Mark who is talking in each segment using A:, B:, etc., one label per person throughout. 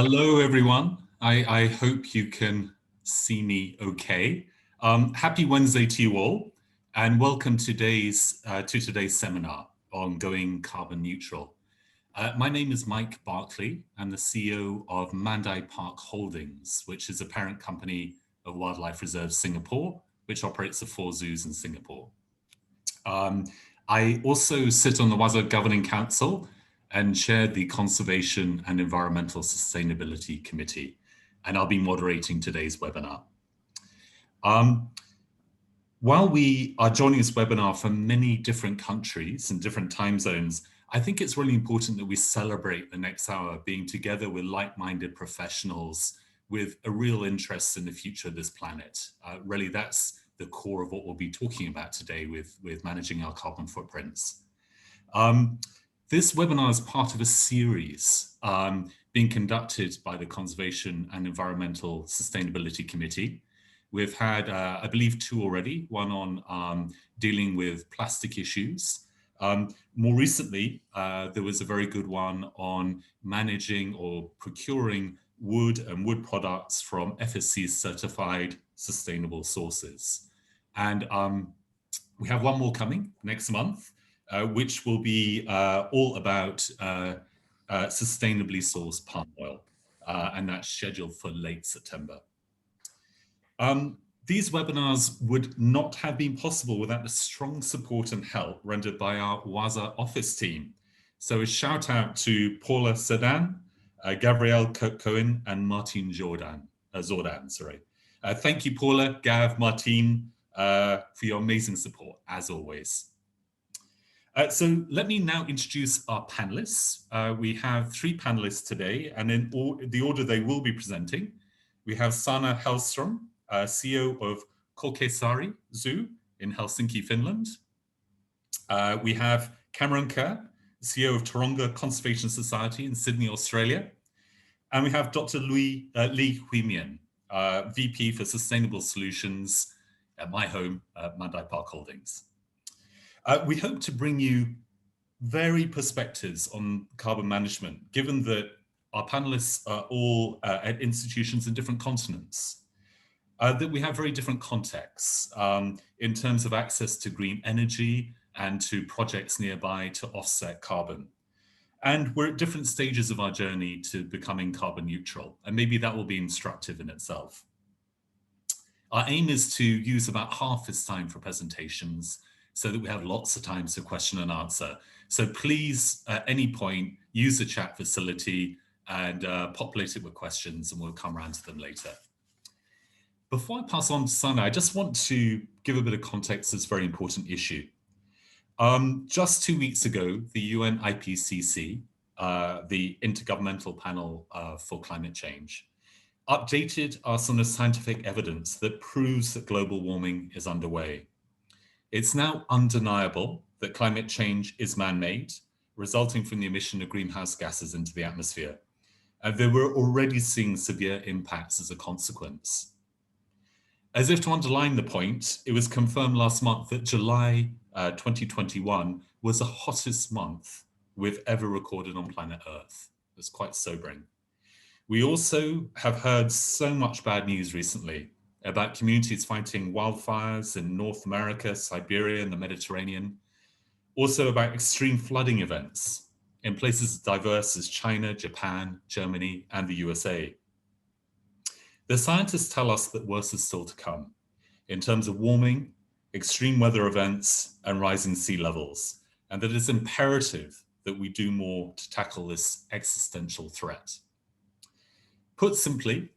A: Hello, everyone. I hope you can see me okay. Happy Wednesday to you all, and welcome to today's seminar on going carbon neutral. My name is Mike Barclay. I'm the CEO of Mandai Park Holdings, which is a parent company of Wildlife Reserve Singapore, which operates the 4 zoos in Singapore. I also sit on the WAZA Governing Council and chair the Conservation and Environmental Sustainability Committee, and I'll be moderating today's webinar. While we are joining this webinar from many different countries and different time zones, I think it's really important that we celebrate the next hour being together with like-minded professionals with a real interest in the future of this planet. Really, that's the core of what we'll be talking about today with managing our carbon footprints. This webinar is part of a series being conducted by the Conservation and Environmental Sustainability Committee. We've had, I believe, 2 already, one on dealing with plastic issues. More recently, there was a very good one on managing or procuring wood and wood products from FSC certified sustainable sources. And we have one more coming next month, which will be all about sustainably sourced palm oil, and that's scheduled for late September. These webinars would not have been possible without the strong support and help rendered by our WAZA office team. So a shout out to Paula Sedan, Gabrielle Cohen, and Martin Zordan. Thank you, Paula, Gav, Martin, for your amazing support, as always. So let me now introduce our panelists. We have 3 panelists today, and in the order they will be presenting. We have Sanna Hellström, CEO of Korkeasaari Zoo in Helsinki, Finland. We have Kerr, CEO of Taronga Conservation Society in Sydney, Australia. And we have Dr. Lee Huimian, VP for Sustainable Solutions at my home, Mandai Park Holdings. We hope to bring you varied perspectives on carbon management, given that our panelists are all at institutions in different continents, that we have very different contexts in terms of access to green energy and to projects nearby to offset carbon. And we're at different stages of our journey to becoming carbon neutral, and maybe that will be instructive in itself. Our aim is to use about half this time for presentations so that we have lots of time for question and answer. So please, at any point, use the chat facility and populate it with questions, and we'll come around to them later. Before I pass on to Sanna, I just want to give a bit of context to this very important issue. Just 2 weeks ago, the UN IPCC, the Intergovernmental Panel for Climate Change, updated us on the scientific evidence that proves that global warming is underway. It's now undeniable that climate change is man-made, resulting from the emission of greenhouse gases into the atmosphere. And they were already seeing severe impacts as a consequence. As if to underline the point, it was confirmed last month that July 2021 was the hottest month we've ever recorded on planet Earth. It's quite sobering. We also have heard so much bad news recently about communities fighting wildfires in North America, Siberia, and the Mediterranean. Also about extreme flooding events in places as diverse as China, Japan, Germany, and the USA. The scientists tell us that worse is still to come in terms of warming, extreme weather events, and rising sea levels, and that it's imperative that we do more to tackle this existential threat. Put simply,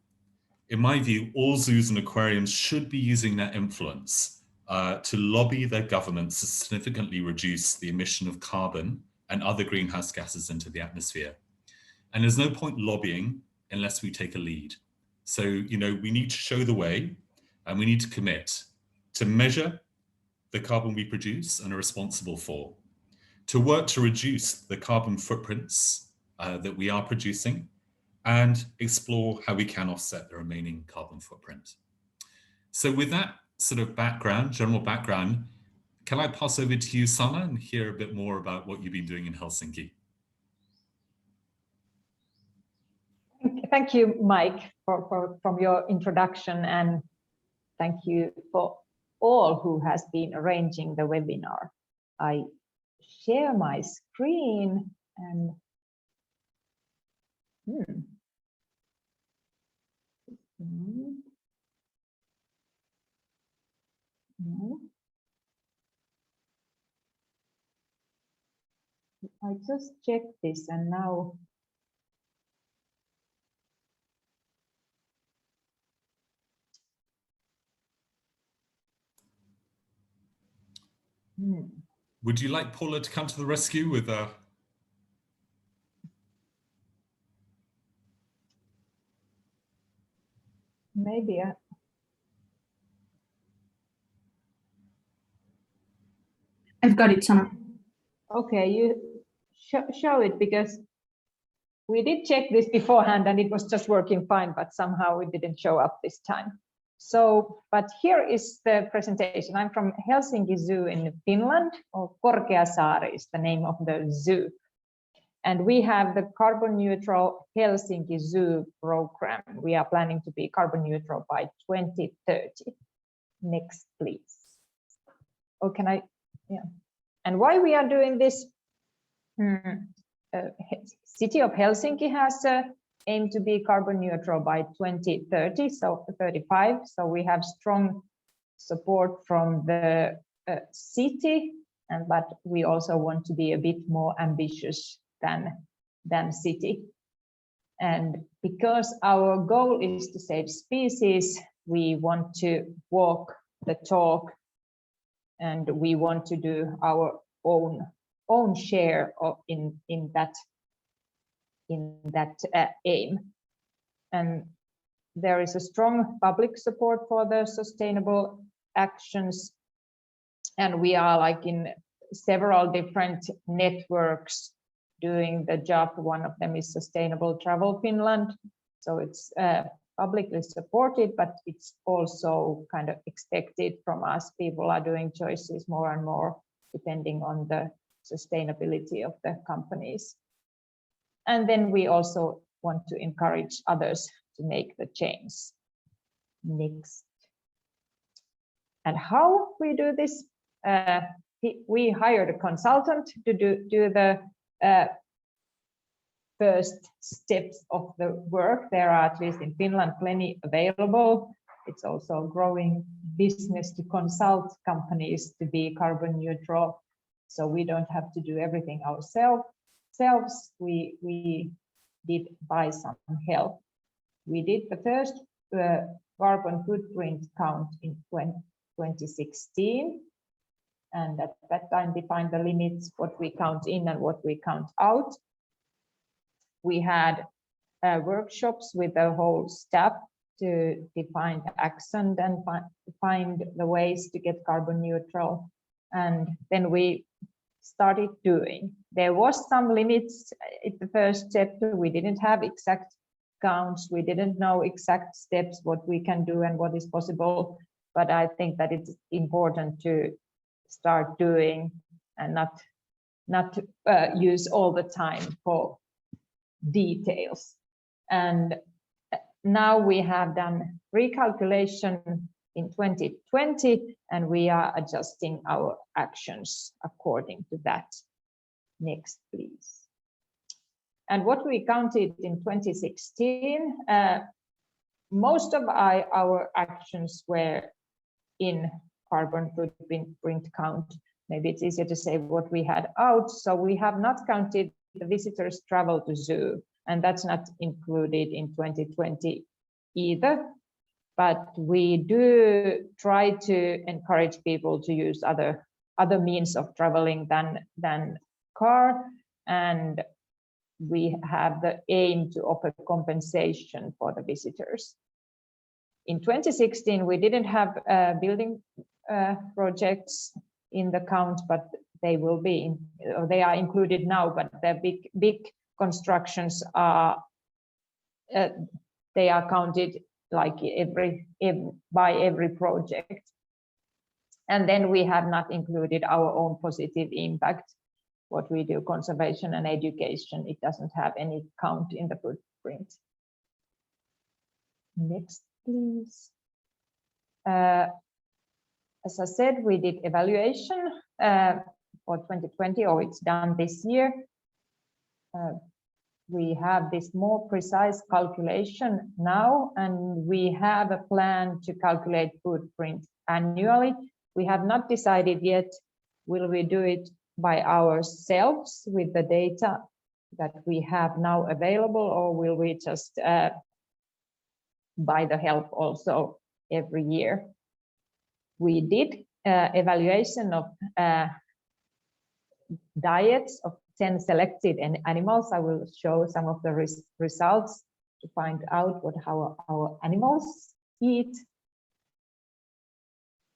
A: in my view, all zoos and aquariums should be using their influence to lobby their governments to significantly reduce the emission of carbon and other greenhouse gases into the atmosphere. And there's no point lobbying unless we take a lead. So, we need to show the way, and we need to commit to measure the carbon we produce and are responsible for, to work to reduce the carbon footprints that we are producing, and explore how we can offset the remaining carbon footprint. So with that sort of general background, can I pass over to you, Sanna, and hear a bit more about what you've been doing in Helsinki?
B: thank you, Mike, from your introduction, and thank you for all who has been arranging the webinar. I share my screen and I just checked this and now
A: Would you like Paula to come to the rescue with
B: maybe
C: I've got it, Sanna.
B: Okay, you show it, because we did check this beforehand and it was just working fine, but somehow it didn't show up this time. So, but here is the presentation. I'm from Helsinki Zoo in Finland, or Korkeasaari is the name of the zoo. And we have the carbon neutral Helsinki Zoo program. We are planning to be carbon neutral by 2030. Next, please. Oh, can I? Yeah. And why we are doing this? City of Helsinki has aim to be carbon neutral by 2030, so 35. So we have strong support from the city, but we also want to be a bit more ambitious than city. And because our goal is to save species, we want to walk the talk, and we want to do our own share of in that aim. And there is a strong public support for the sustainable actions, and we are like in several different networks doing the job. One of them is Sustainable Travel Finland, so it's publicly supported, but it's also kind of expected from us. People are doing choices more and more depending on the sustainability of the companies. And then we also want to encourage others to make the change. Next. And how we do this? We hired a consultant to do the first steps of the work. There are, at least in Finland, plenty available. It's also a growing business to consult companies to be carbon neutral, so we don't have to do everything ourselves. We did buy some help. We did the first carbon footprint count in 2016, and at that time defined the limits, what we count in and what we count out. We had workshops with the whole staff to define the action and find the ways to get carbon neutral. And then we started doing. There was some limits at the first step. We didn't have exact counts. We didn't know exact steps, what we can do and what is possible. But I think that it's important to start doing and not use all the time for details. And now we have done recalculation in 2020, and we are adjusting our actions according to that. Next, please. And what we counted in 2016, most of our actions were in carbon footprint count. Maybe it's easier to say what we had out. So we have not counted the visitors' travel to zoo, and that's not included in 2020 either. But we do try to encourage people to use other means of traveling than car, and we have the aim to offer compensation for the visitors. In 2016, we didn't have building projects in the count, but they will be they are included now. But the big constructions are they are counted like by every project. And then we have not included our own positive impact. What we do, conservation and education, it doesn't have any count in the footprint. Next, please. As I said, we did evaluation for 2020, or it's done this year. We have this more precise calculation now, and we have a plan to calculate footprint annually. We have not decided yet, will we do it by ourselves with the data that we have now available, or will we just buy the help also every year? We did evaluation of diets of 10 selected animals. I will show some of the results to find out how our animals eat.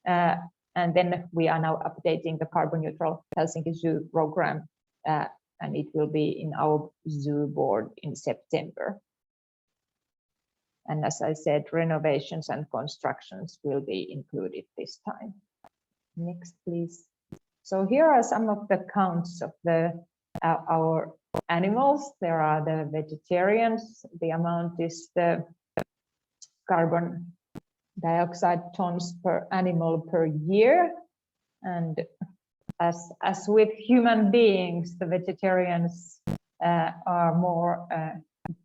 B: And then we are now updating the carbon neutral Helsinki Zoo program, and it will be in our zoo board in September. And as I said, renovations and constructions will be included this time. Next, please. So here are some of the counts of our animals. There are the vegetarians. The amount is the carbon dioxide tons per animal per year. And as with human beings, the vegetarians are more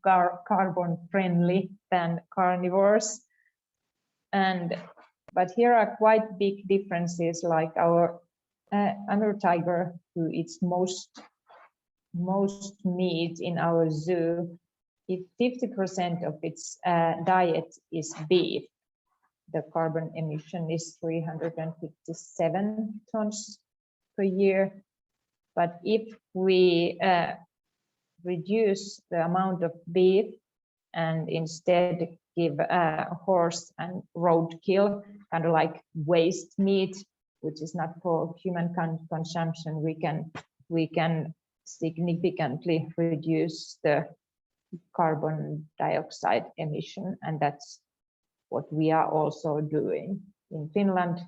B: carbon friendly than carnivores. But here are quite big differences, like our Amur tiger, who eats most meat in our zoo. If 50% of its diet is beef, the carbon emission is 357 tons per year. But if we reduce the amount of beef and instead give horse and roadkill, kind of like waste meat, which is not for human consumption, we can significantly reduce the carbon dioxide emission, and that's what we are also doing. In Finland,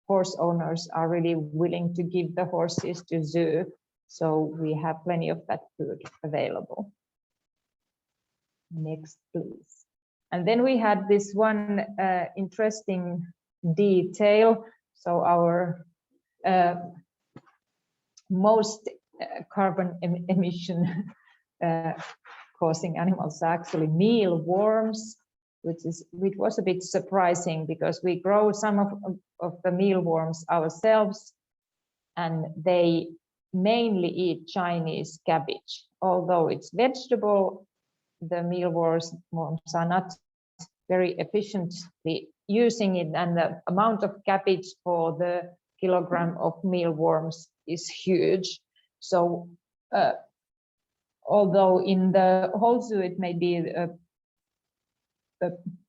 B: horse owners are really willing to give the horses to zoo, so we have plenty of that food available. Next, please. And then we had this one interesting detail. So our most carbon emission causing animals are actually mealworms, which was a bit surprising because we grow some of the mealworms ourselves, and they mainly eat Chinese cabbage. Although it's vegetable, the mealworms are not very efficiently using it, and the amount of cabbage for the kilogram of mealworms is huge. So although in the whole zoo it may be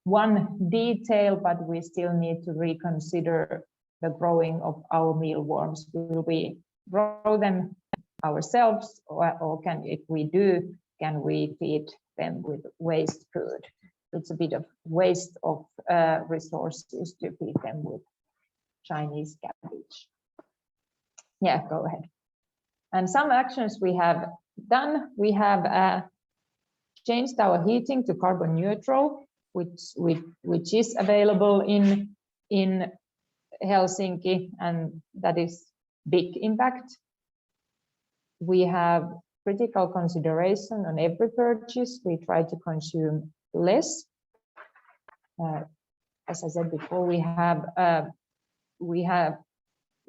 B: one detail, but we still need to reconsider the growing of our mealworms. Will we grow them ourselves, or if we do, can we feed them with waste food? It's a bit of waste of resources to feed them with Chinese cabbage. Yeah, go ahead. And some actions we have done. We have changed our heating to carbon neutral, which is available in Helsinki, and that is big impact. We have critical consideration on every purchase. We try to consume less. As I said before, we have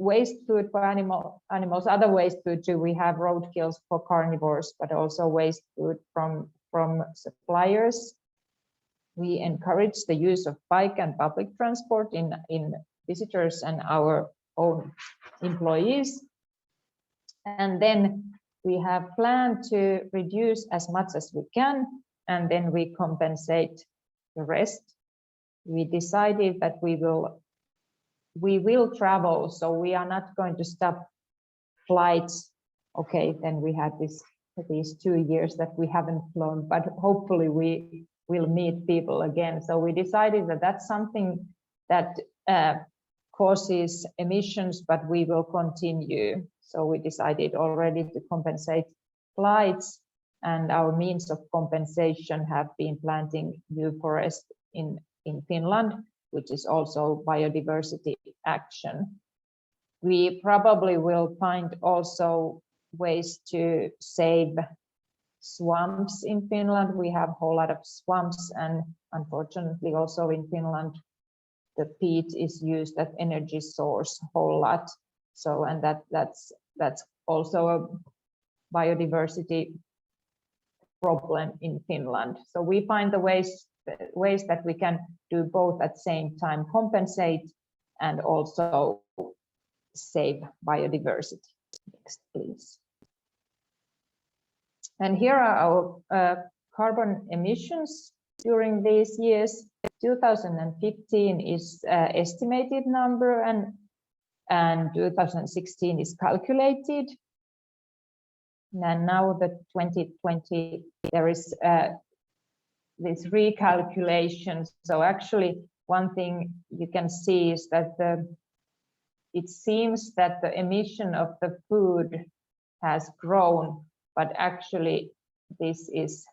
B: waste food for animals, other waste food too. We have roadkills for carnivores, but also waste food from suppliers. We encourage the use of bike and public transport in visitors and our own employees. And then we have planned to reduce as much as we can, and then we compensate the rest. We decided that we will travel, so we are not going to stop flights. Okay, then we had these 2 years that we haven't flown, but hopefully we will meet people again. So we decided that that's something that causes emissions, but we will continue. So we decided already to compensate flights, and our means of compensation have been planting new forest in Finland, which is also biodiversity action. We probably will find also ways to save swamps in Finland. We have a whole lot of swamps, and unfortunately also in Finland, the peat is used as energy source a whole lot. So, and that's also a biodiversity problem in Finland. So we find the ways that we can do both at the same time, compensate and also save biodiversity. Next, please. And here are our carbon emissions during these years. 2015 is estimated number, and 2016 is calculated. And now the 2020, there is this recalculation. So actually, one thing you can see is that it seems that the emission of the food has grown, but actually this is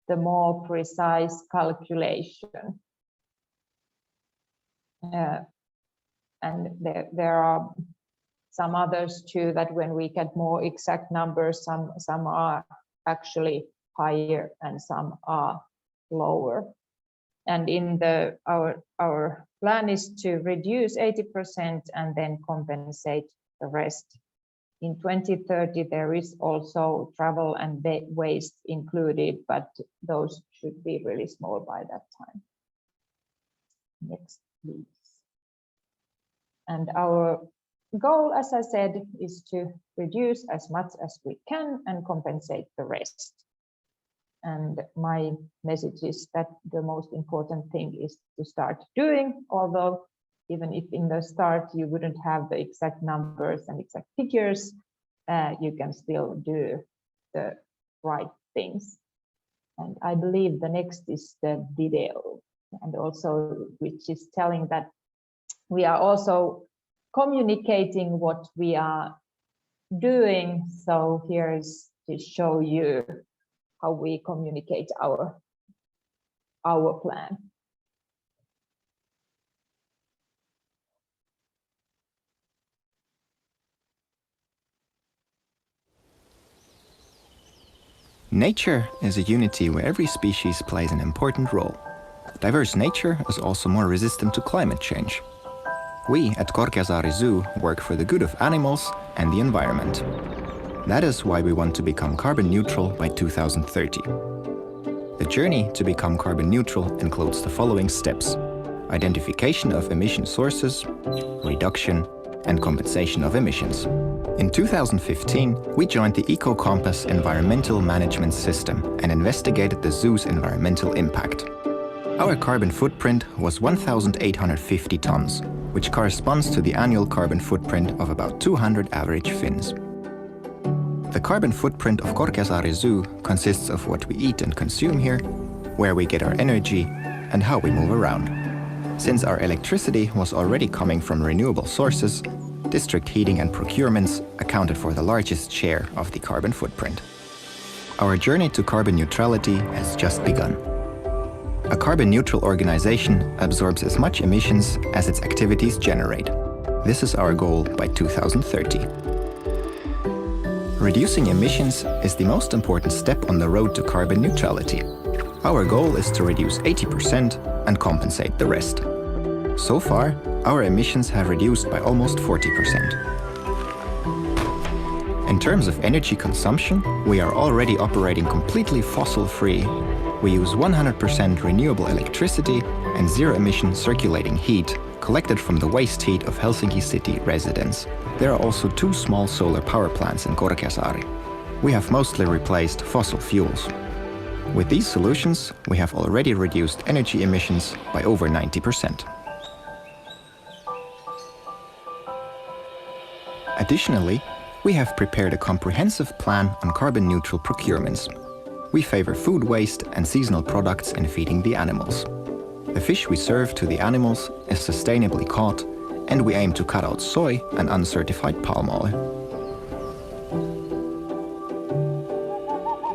B: the more precise calculation. And there are some others too, that when we get more exact numbers, some are actually higher and some are lower. And in our plan is to reduce 80% and then compensate the rest. In 2030, there is also travel and waste included, but those should be really small by that time. Next, please. And our goal, as I said, is to reduce as much as we can and compensate the rest. And my message is that the most important thing is to start doing, although even if in the start you wouldn't have the exact numbers and exact figures, you can still do the right things. And I believe the next is the video, and also which is telling that we are also communicating what we are doing. So here is to show you how we communicate our plan.
D: Nature is a unity where every species plays an important role. Diverse nature is also more resistant to climate change. We at Korkeasaari Zoo work for the good of animals and the environment. That is why we want to become carbon neutral by 2030. The journey to become carbon neutral includes the following steps: identification of emission sources, reduction, and compensation of emissions. In 2015, we joined the EcoCompass environmental management system and investigated the zoo's environmental impact. Our carbon footprint was 1,850 tons, which corresponds to the annual carbon footprint of about 200 average Finns. The carbon footprint of Korkeasaari Zoo consists of what we eat and consume here, where we get our energy, and how we move around. Since our electricity was already coming from renewable sources, district heating and procurements accounted for the largest share of the carbon footprint. Our journey to carbon neutrality has just begun. A carbon-neutral organization absorbs as much emissions as its activities generate. This is our goal by 2030. Reducing emissions is the most important step on the road to carbon neutrality. Our goal is to reduce 80% and compensate the rest. So far, our emissions have reduced by almost 40%. In terms of energy consumption, we are already operating completely fossil-free. We use 100% renewable electricity and zero-emission circulating heat collected from the waste heat of Helsinki city residents. There are also 2 small solar power plants in Korkeasaari. We have mostly replaced fossil fuels. With these solutions, we have already reduced energy emissions by over 90%. Additionally, we have prepared a comprehensive plan on carbon-neutral procurements. We favor food waste and seasonal products in feeding the animals. The fish we serve to the animals is sustainably caught, and we aim to cut out soy and uncertified palm oil.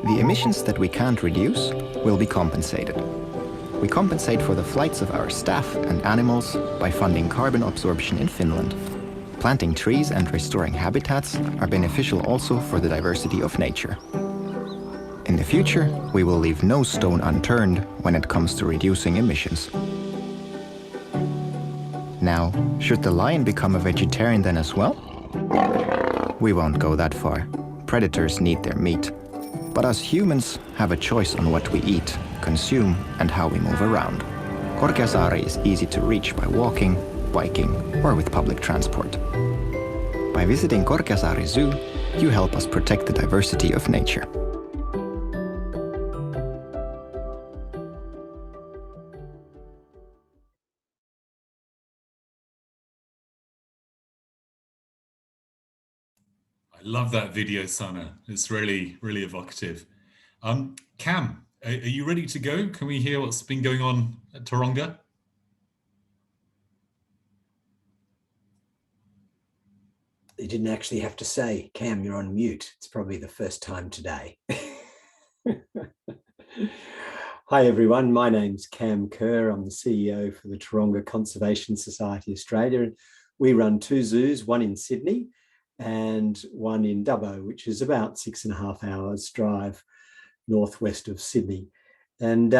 D: The emissions that we can't reduce will be compensated. We compensate for the flights of our staff and animals by funding carbon absorption in Finland. Planting trees and restoring habitats are beneficial also for the diversity of nature. In the future, we will leave no stone unturned when it comes to reducing emissions. Now, should the lion become a vegetarian then as well? We won't go that far. Predators need their meat. But us humans have a choice on what we eat, consume, and how we move around. Korkeasaari is easy to reach by walking, biking, or with public transport. By visiting Korkeasaari Zoo, you help us protect the diversity of nature.
A: I love that video, Sanna. It's really, really evocative. Cam, are you ready to go? Can we hear what's been going on at Taronga?
E: You didn't actually have to say, Cam, you're on mute. It's probably the first time today. Hi, everyone. My name's Cam Kerr. I'm the CEO for the Taronga Conservation Society Australia. We run two zoos, one in Sydney and one in Dubbo, which is about 6.5 hours drive northwest of Sydney. And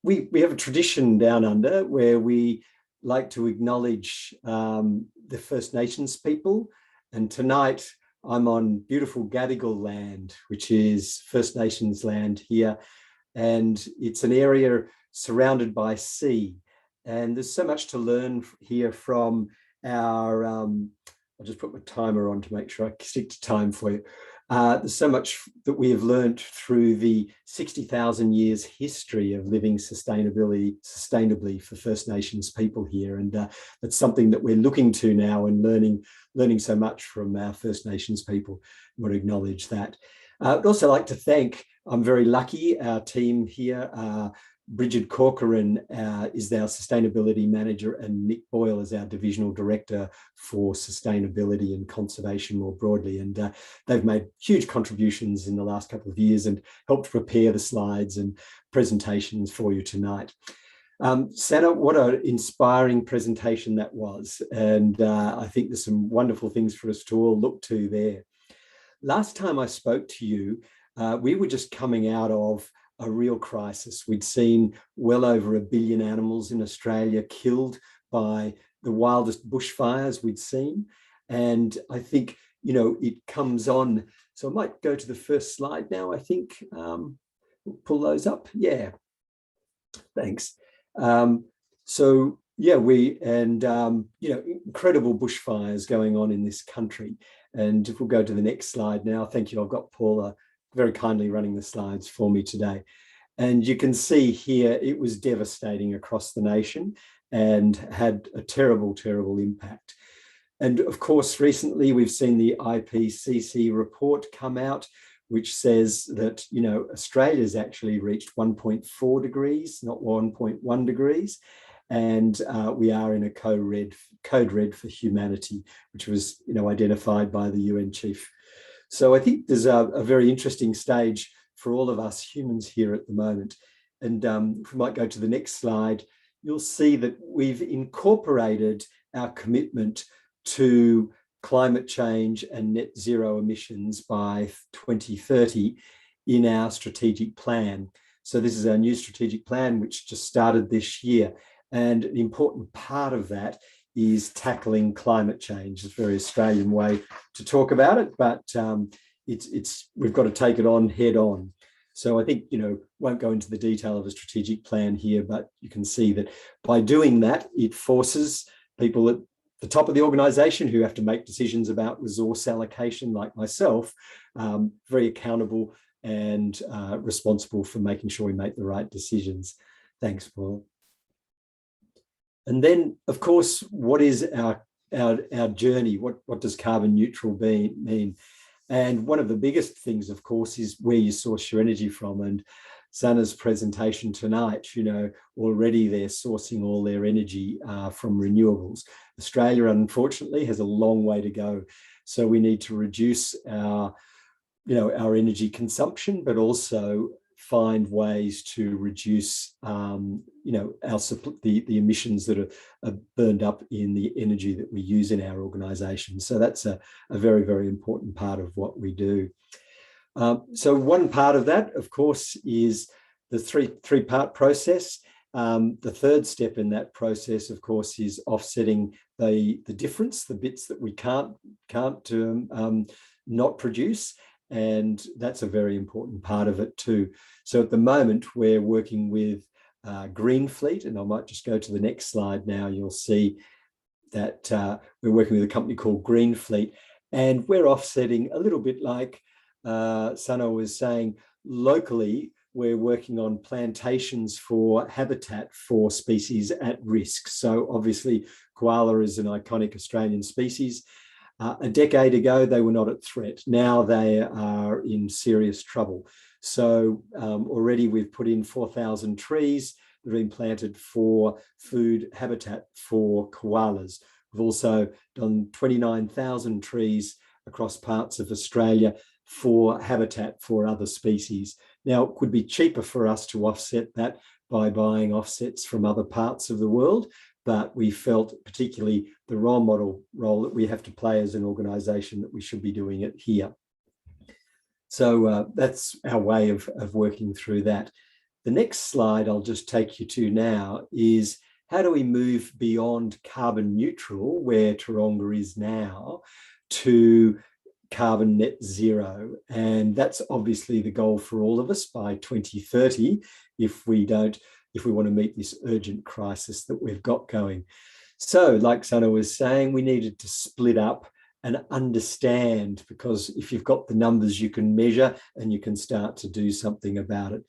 E: we have a tradition down under where we like to acknowledge the First Nations people. And tonight I'm on beautiful Gadigal land, which is First Nations land here. And it's an area surrounded by sea. And there's so much to learn here from our, I'll just put my timer on to make sure I stick to time for you. There's so much that we have learned through the 60,000 years history of living sustainably for First Nations people here. And that's something that we're looking to now and learning so much from our First Nations people. I want to acknowledge that. I'd also like to thank, I'm very lucky, our team here. Bridget Corcoran is our sustainability manager, and Nick Boyle is our divisional director for sustainability and conservation more broadly. And they've made huge contributions in the last couple of years and helped prepare the slides and presentations for you tonight. Sanna, what an inspiring presentation that was. And I think there's some wonderful things for us to all look to there. Last time I spoke to you, we were just coming out of a real crisis. We'd seen well over 1 billion animals in Australia killed by the wildest bushfires we'd seen. And I think, you know, it comes on. So I might go to the first slide now, I think. We'll pull those up. Yeah, thanks. So yeah, you know, incredible bushfires going on in this country. And if we'll go to the next slide now, thank you. I've got Paula very kindly running the slides for me today. And you can see here, it was devastating across the nation and had a terrible, terrible impact. And of course, recently we've seen the IPCC report come out, which says that, you know, Australia's actually reached 1.4 degrees, not 1.1 degrees. And we are in a code red for humanity, which was, you know, identified by the UN chief. So I think there's a very interesting stage for all of us humans here at the moment. And if we might go to the next slide, you'll see that we've incorporated our commitment to climate change and net zero emissions by 2030 in our strategic plan. So this is our new strategic plan, which just started this year. And an important part of that is tackling climate change. It's a very Australian way to talk about it, but we've got to take it on head on. So I think, you know, won't go into the detail of a strategic plan here, but you can see that by doing that, it forces people at the top of the organisation who have to make decisions about resource allocation, like myself, very accountable and responsible for making sure we make the right decisions. Thanks, Paul. And then, of course, what is our journey? What does carbon neutral mean? And one of the biggest things, of course, is where you source your energy from. And Sanna's presentation tonight, you know, already they're sourcing all their energy from renewables. Australia, unfortunately, has a long way to go. So we need to reduce our energy consumption, but also find ways to reduce, the emissions that are burned up in the energy that we use in our organisation. So that's a very, very important part of what we do. So one part of that, of course, is the three-part process. The third step in that process, of course, is offsetting the difference, the bits that we can't not produce. And that's a very important part of it too. So at the moment, we're working with Green Fleet, and I might just go to the next slide now. You'll see that we're working with a company called Green Fleet, and we're offsetting a little bit like Sanna was saying. Locally, we're working on plantations for habitat for species at risk. So obviously, koala is an iconic Australian species. A decade ago, they were not at threat. Now they are in serious trouble. So already we've put in 4,000 trees that have been planted for food habitat for koalas. We've also done 29,000 trees across parts of Australia for habitat for other species. Now, it could be cheaper for us to offset that by buying offsets from other parts of the world, but we felt, particularly the role model role that we have to play as an organisation, that we should be doing it here. So that's our way of working through that. The next slide I'll just take you to now is, how do we move beyond carbon neutral, where Taronga is now, to carbon net zero? And that's obviously the goal for all of us by 2030, if we want to meet this urgent crisis that we've got going. So like Sanna was saying, we needed to split up and understand, because if you've got the numbers, you can measure and you can start to do something about it.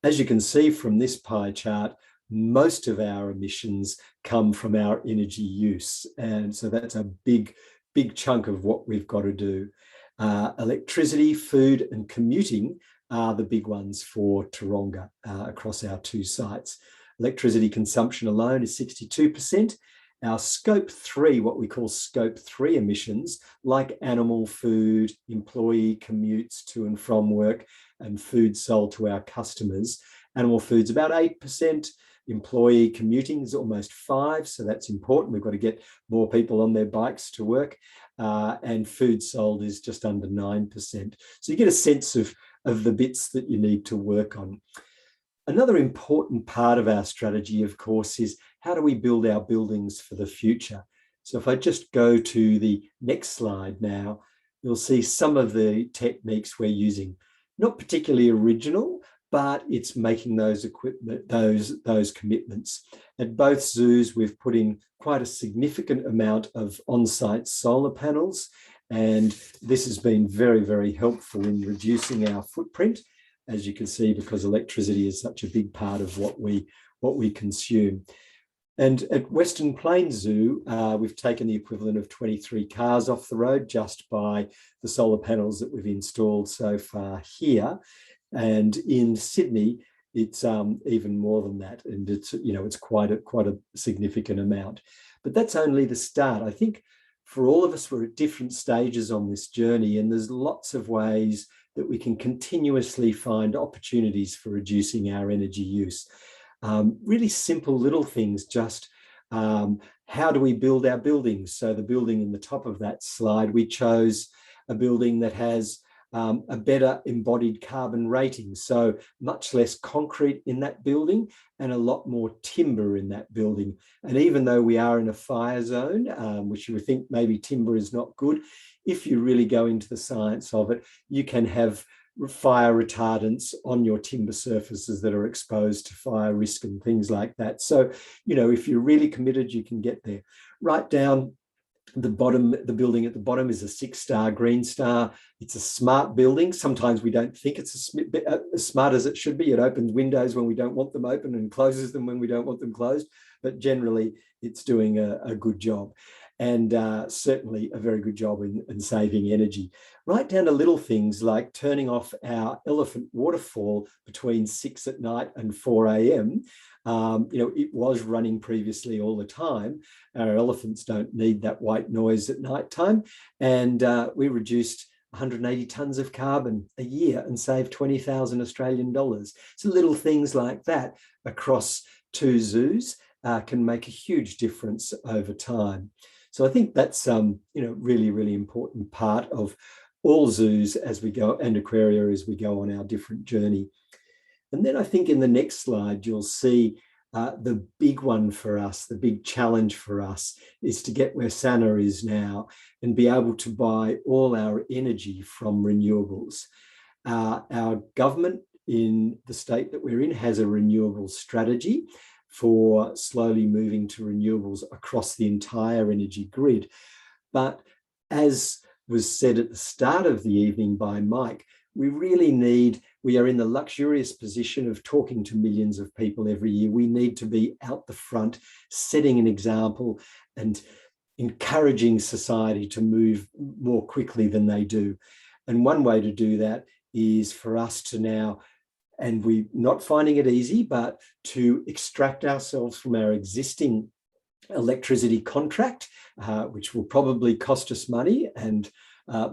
E: As you can see from this pie chart, most of our emissions come from our energy use. And so that's a big chunk of what we've got to do. Electricity, food and commuting are the big ones for Taronga across our two sites. Electricity consumption alone is 62%. Our scope 3, what we call scope 3 emissions, like animal food, employee commutes to and from work, and food sold to our customers. Animal food's about 8%. Employee commuting is almost 5%, so that's important. We've got to get more people on their bikes to work. And food sold is just under 9%. So you get a sense of the bits that you need to work on. Another important part of our strategy, of course, is how do we build our buildings for the future? So if I just go to the next slide now, you'll see some of the techniques we're using. Not particularly original, but it's making those commitments. At both zoos, we've put in quite a significant amount of on-site solar panels, and this has been very, very helpful in reducing our footprint, as you can see, because electricity is such a big part of what we consume. And at Western Plains Zoo, we've taken the equivalent of 23 cars off the road just by the solar panels that we've installed so far here. And in Sydney, it's even more than that, and it's quite a significant amount. But that's only the start. I think for all of us, we're at different stages on this journey, and there's lots of ways that we can continuously find opportunities for reducing our energy use. Really simple little things, just how do we build our buildings? So the building in the top of that slide, we chose a building that has a better embodied carbon rating, so much less concrete in that building and a lot more timber in that building. And even though we are in a fire zone, which you would think maybe timber is not good, if you really go into the science of it, you can have fire retardants on your timber surfaces that are exposed to fire risk and things like that. So, if you're really committed, you can get there. Right down the bottom, the building at the bottom is a 6-star Green Star. It's a smart building. Sometimes we don't think it's as smart as it should be. It opens windows when we don't want them open and closes them when we don't want them closed. But generally, it's doing a good job, and certainly a very good job in saving energy. Right down to little things like turning off our elephant waterfall between 6 at night and 4 a.m. It was running previously all the time. Our elephants don't need that white noise at night time. And we reduced 180 tonnes of carbon a year and save 20,000 Australian dollars. So little things like that across 2 zoos can make a huge difference over time. So I think that's really, really important part of all zoos as we go, and aquaria as we go on our different journey. And then I think in the next slide, you'll see the big one for us, the big challenge for us is to get where Sanna is now and be able to buy all our energy from renewables. Our government in the state that we're in has a renewable strategy for slowly moving to renewables across the entire energy grid. But as was said at the start of the evening by Mike, we are in the luxurious position of talking to millions of people every year. We need to be out the front, setting an example and encouraging society to move more quickly than they do. And one way to do that is for us to now, and we're not finding it easy, but to extract ourselves from our existing electricity contract, which will probably cost us money and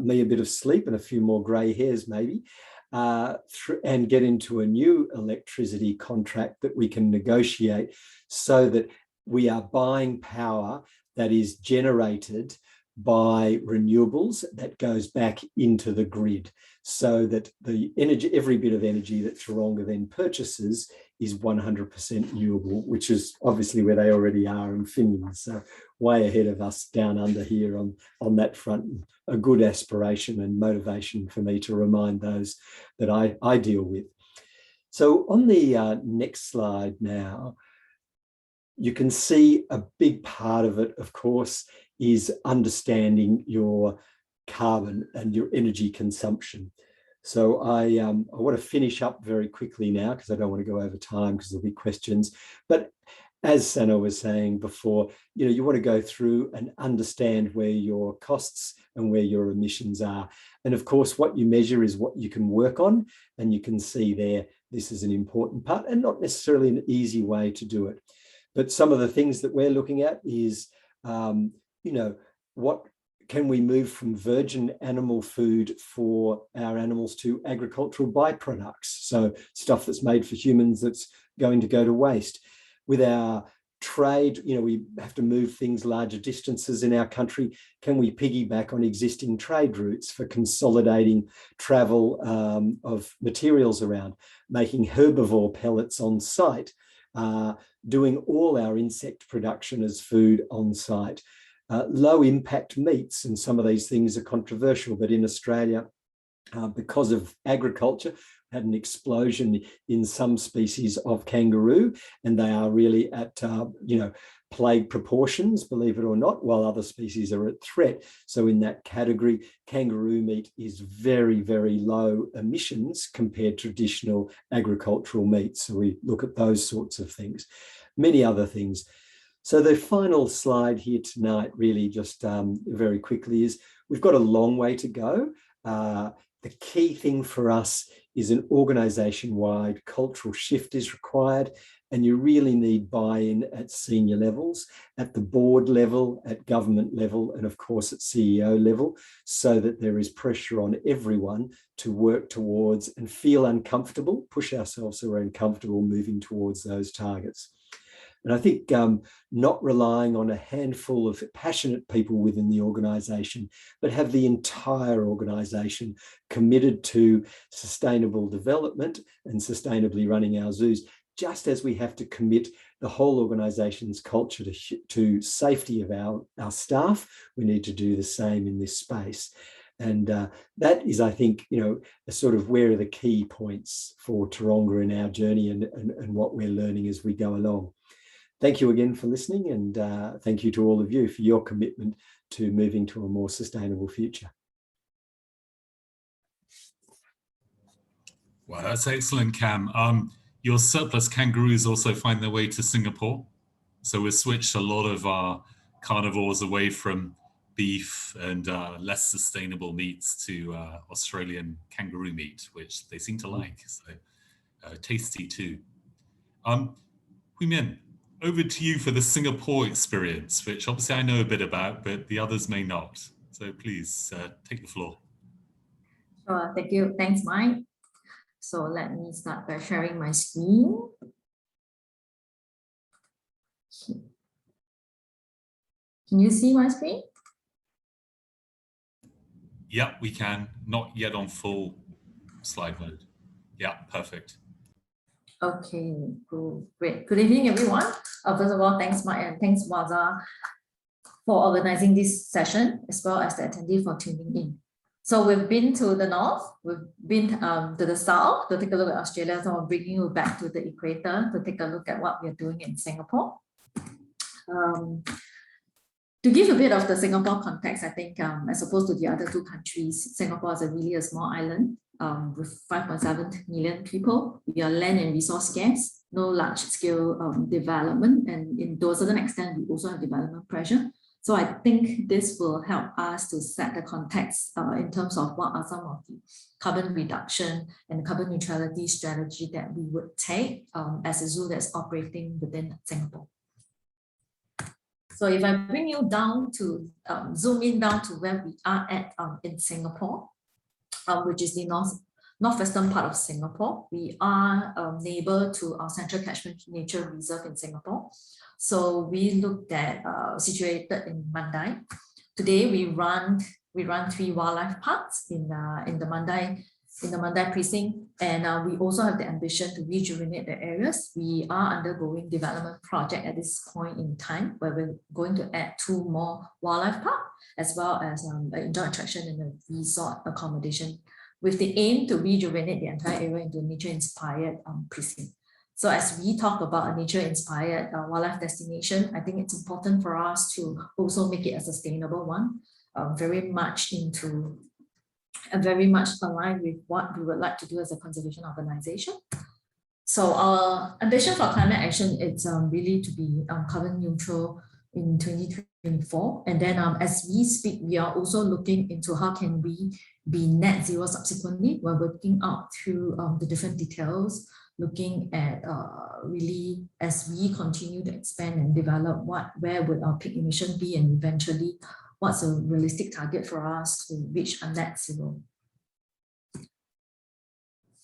E: me a bit of sleep and a few more grey hairs maybe, and get into a new electricity contract that we can negotiate so that we are buying power that is generated by renewables that goes back into the grid, so that the energy, every bit of energy that Taronga then purchases is 100% renewable, which is obviously where they already are in Finland. So way ahead of us down under here on that front. A good aspiration and motivation for me to remind those that I deal with. So on the next slide now, you can see a big part of it, of course, is understanding your carbon and your energy consumption. So I want to finish up very quickly now because I don't want to go over time because there'll be questions. But as Sanna was saying before, you want to go through and understand where your costs and where your emissions are. And of course, what you measure is what you can work on. And you can see there, this is an important part and not necessarily an easy way to do it. But some of the things that we're looking at is, what can we move from virgin animal food for our animals to agricultural byproducts? So stuff that's made for humans that's going to go to waste. With our trade, we have to move things larger distances in our country. Can we piggyback on existing trade routes for consolidating travel of materials around, making herbivore pellets on site, doing all our insect production as food on site? Low impact meats, and some of these things are controversial, but in Australia, because of agriculture, had an explosion in some species of kangaroo, and they are really at plague proportions, believe it or not, while other species are at threat. So in that category, kangaroo meat is very, very low emissions compared to traditional agricultural meat. So we look at those sorts of things, many other things. So the final slide here tonight, really just very quickly, is we've got a long way to go. The key thing for us is an organisation-wide cultural shift is required, and you really need buy-in at senior levels, at the board level, at government level, and of course at CEO level, so that there is pressure on everyone to work towards and feel uncomfortable, push ourselves so we're uncomfortable moving towards those targets. And I think not relying on a handful of passionate people within the organisation, but have the entire organisation committed to sustainable development and sustainably running our zoos, just as we have to commit the whole organisation's culture to safety of our staff. We need to do the same in this space. And that is, I think, a sort of where are the key points for Taronga in our journey and what we're learning as we go along. Thank you again for listening, and thank you to all of you for your commitment to moving to a more sustainable future.
A: Well, that's excellent, Cam. Your surplus kangaroos also find their way to Singapore. So we've switched a lot of our carnivores away from beef and less sustainable meats to Australian kangaroo meat, which they seem to like. So tasty too. Hui Min, over to you for the Singapore experience, which obviously I know a bit about, but the others may not. So please take the floor.
F: Sure, thank you. Thanks, Mike. So let me start by sharing my screen. Can you see my screen?
A: Yeah, we can. Not yet on full slide mode. Yeah, perfect.
F: Okay, cool. Great. Good evening, everyone. First of all, thanks, Mike, and thanks, WAZA, for organizing this session, as well as the attendee for tuning in. So we've been to the north, we've been to the south to take a look at Australia. So I'm bringing you back to the equator to take a look at what we're doing in Singapore. To give a bit of the Singapore context, I think as opposed to the other two countries, Singapore is really a small island with 5.7 million people. We are land and resource scarce, no large scale development, and to a certain extent, we also have development pressure. So I think this will help us to set the context in terms of what are some of the carbon reduction and carbon neutrality strategy that we would take as a zoo that's operating within Singapore. So if I bring you down to zoom in down to where we are at in Singapore, which is the northwestern part of Singapore, we are neighbor to our Central Catchment Nature Reserve in Singapore. So we looked at situated in Mandai. Today we run 3 wildlife parks in the Mandai precinct, and we also have the ambition to rejuvenate the areas. We are undergoing development project at this point in time, where we're going to add 2 more wildlife parks, as well as an indoor attraction and a resort accommodation, with the aim to rejuvenate the entire area into a nature-inspired precinct. So as we talk about a nature-inspired wildlife destination, I think it's important for us to also make it a sustainable one, very much aligned with what we would like to do as a conservation organization. So our ambition for climate action is really to be carbon neutral in 2024. And then as we speak, we are also looking into how can we be net zero subsequently. We're working out through the different details, looking at really as we continue to expand and develop where would our peak emission be, and eventually what's a realistic target for us to reach a net zero.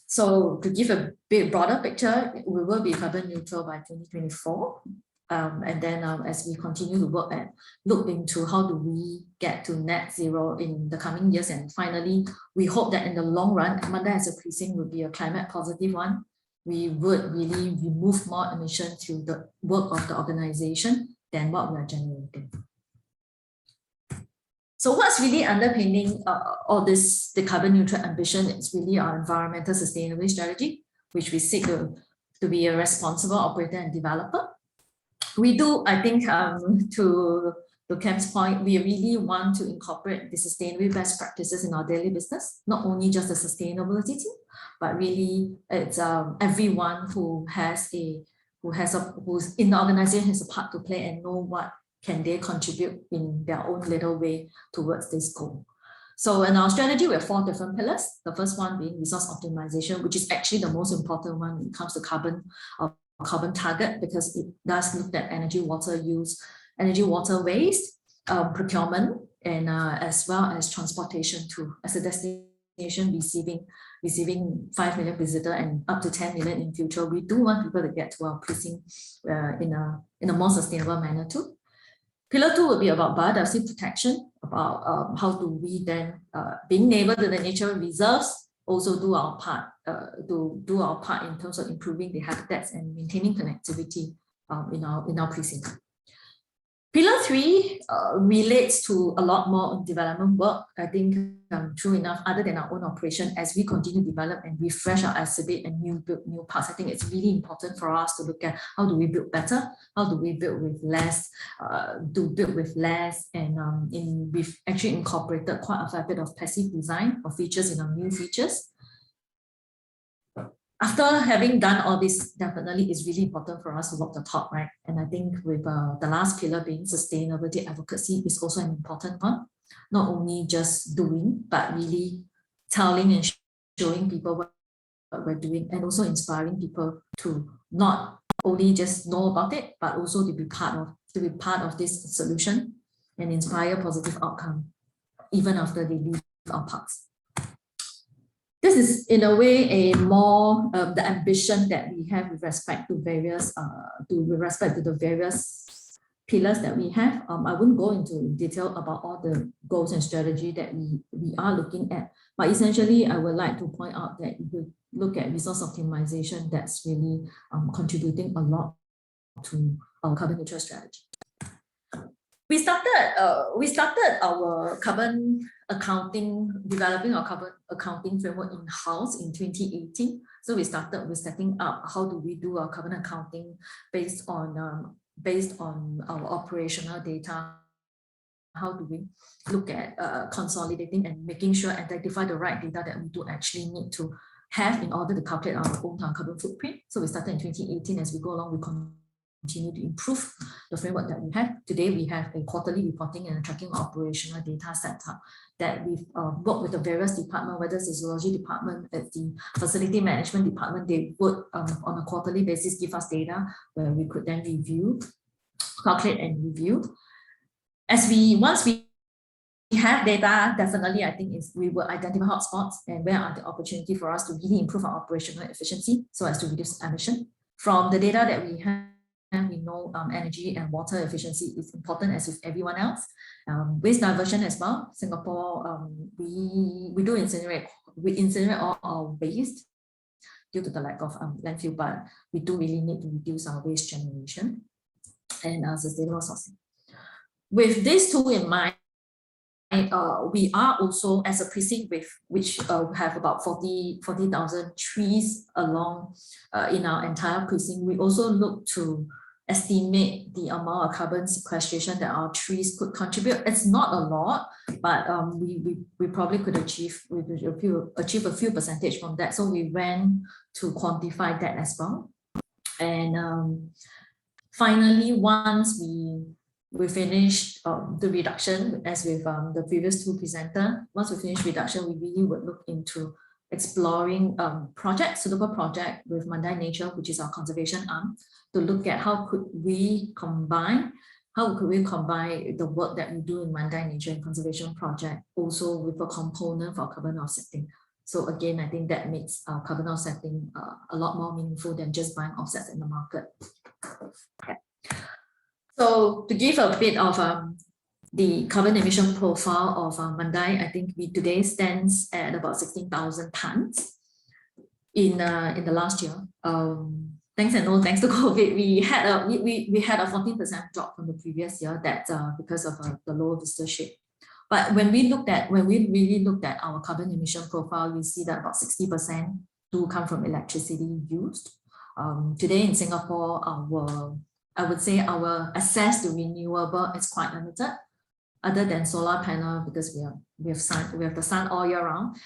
F: So to give a bit broader picture, we will be carbon neutral by 2024. And then as we continue to look into how do we get to net zero in the coming years. And finally, we hope that in the long run, Mandai as a precinct will be a climate positive one. We would really remove more emission through the work of the organization than what we are generating. So what's really underpinning all this, the carbon neutral ambition, is really our environmental sustainability strategy, which we seek to be a responsible operator and developer. We do, I think, to Cam's point, we really want to incorporate the sustainability best practices in our daily business, not only just the sustainability team, but really it's everyone who's in the organization has a part to play and know what can they contribute in their own little way towards this goal. So in our strategy, we have 4 different pillars. The first one being resource optimization, which is actually the most important one when it comes to carbon target, because it does look at energy, water use, energy, water waste, procurement, and as well as transportation too. As a destination receiving 5 million visitors and up to 10 million in future, we do want people to get to our precinct in a more sustainable manner too. Pillar 2 will be about biodiversity protection, about how do we then, being neighbor to the nature reserves, also do our part in terms of improving the habitats and maintaining connectivity in our precinct. Pillar 3 relates to a lot more development work. I think true enough, other than our own operation, as we continue to develop and refresh our exhibit and build new parts, I think it's really important for us to look at how do we build better, how do we build with less, and we've actually incorporated quite a fair bit of passive design of features in our new features. After having done all this, definitely it's really important for us to walk the talk, right? And I think with the last pillar being sustainability advocacy is also an important one. Not only just doing, but really telling and showing people what we're doing, and also inspiring people to not only just know about it, but also to be part of this solution and inspire positive outcome even after they leave our parks. this is in a way a more the ambition that we have with respect to various the various pillars that we have. I wouldn't go into detail about all the goals and strategy that we are looking at, but essentially I would like to point out that if you look at resource optimization, that's really contributing a lot to our carbon neutral strategy. We started our carbon accounting, developing our carbon accounting framework in-house in 2018. So we started with setting up how do we do our carbon accounting based on our operational data. How do we look at consolidating and making sure identify the right data that we do actually need to have in order to calculate our own carbon footprint. So we started in 2018. As we go along, we continue to improve the framework that we have. Today, we have a quarterly reporting and tracking operational data setup that we've worked with the various departments, whether it's the zoology department, at the facility management department. They would, on a quarterly basis, give us data where we could then review, calculate and review. Once we have data, definitely I think we will identify hotspots and where are the opportunity for us to really improve our operational efficiency so as to reduce emission. From the data that we have, we know energy and water efficiency is important as with everyone else. Waste diversion as well. Singapore, we do incinerate. We incinerate all our waste due to the lack of landfill, but we do really need to reduce our waste generation and sustainable sourcing. With these two in mind, we are also, as a precinct which have about 40,000 trees along in our entire precinct, we also look to estimate the amount of carbon sequestration that our trees could contribute. It's not a lot, but we probably could achieve a few percentage from that. So we went to quantify that as well. And finally, once we finished the reduction, as with the previous two presenters. Once we finish reduction, we really would look into exploring suitable project with Mandai Nature, which is our conservation arm, to look at how could we combine the work that we do in Mandai Nature and conservation project also with a component for carbon offsetting. So again, I think that makes carbon offsetting a lot more meaningful than just buying offsets in the market. Okay. So to give a bit of the carbon emission profile of Mandai, I think we today stands at about 16,000 tons in the last year. Thanks to COVID, we had a 14% drop from the previous year. That's because of the low visitorship. But when we really looked at our carbon emission profile, we see that about 60% do come from electricity used. Today in Singapore, I would say our access to renewable is quite limited. Other than solar panel, because we have the sun all year round,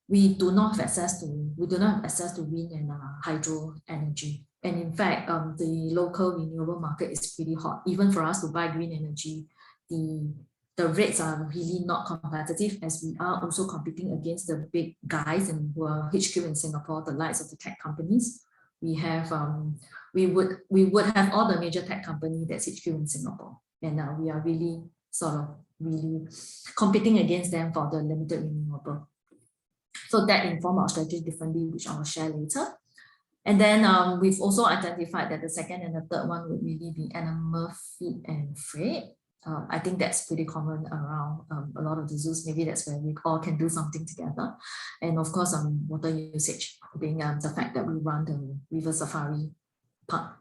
F: we do not have access to wind and hydro energy. And in fact, the local renewable market is pretty hot. Even for us to buy green energy, the rates are really not competitive, as we are also competing against the big guys who are HQ in Singapore, the likes of the tech companies. We have we would have all the major tech companies that's HQ in Singapore, and we are really competing against them for the limited renewable. So that informs our strategy differently, which I will share later. And then we've also identified that the second and the third one would really be animal feed and freight. I think that's pretty common around a lot of the zoos. Maybe that's where we all can do something together. And of course, water usage, being the fact that we run the river safari park.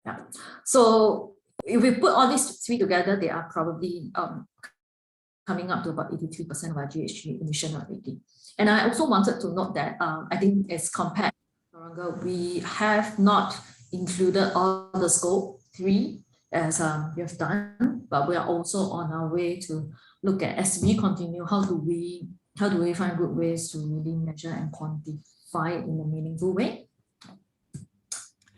F: Yeah. So if we put all these three together, they are probably coming up to about 83% of our GHG emission already. And I also wanted to note that I think as compared to Taronga, we have not included all the scope 3 as we have done, but we are also on our way to look at, as we continue, how do we find good ways to really measure and quantify it in a meaningful way.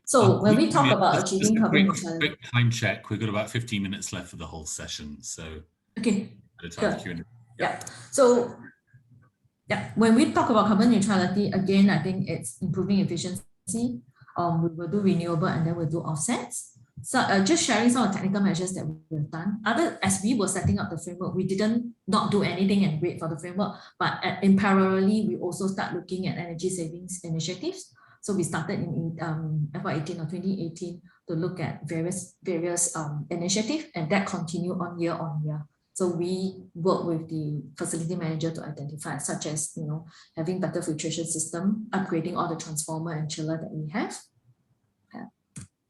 F: So when we talk about achieving carbon neutrality,
A: quick time check. We've got about 15 minutes left for the whole session. So
F: okay.
A: Q&A.
F: Yeah. So yeah, when we talk about carbon neutrality, again, I think it's improving efficiency. We will do renewable and then we'll do offsets. just sharing some of the technical measures that we've done. As we were setting up the framework, we didn't not do anything and wait for the framework, but in parallelly, we also start looking at energy savings initiatives. So we started in FY18 or 2018 to look at various initiatives, and that continue on year. So we work with the facility manager to identify, such as having better filtration system, upgrading all the transformer and chiller that we have,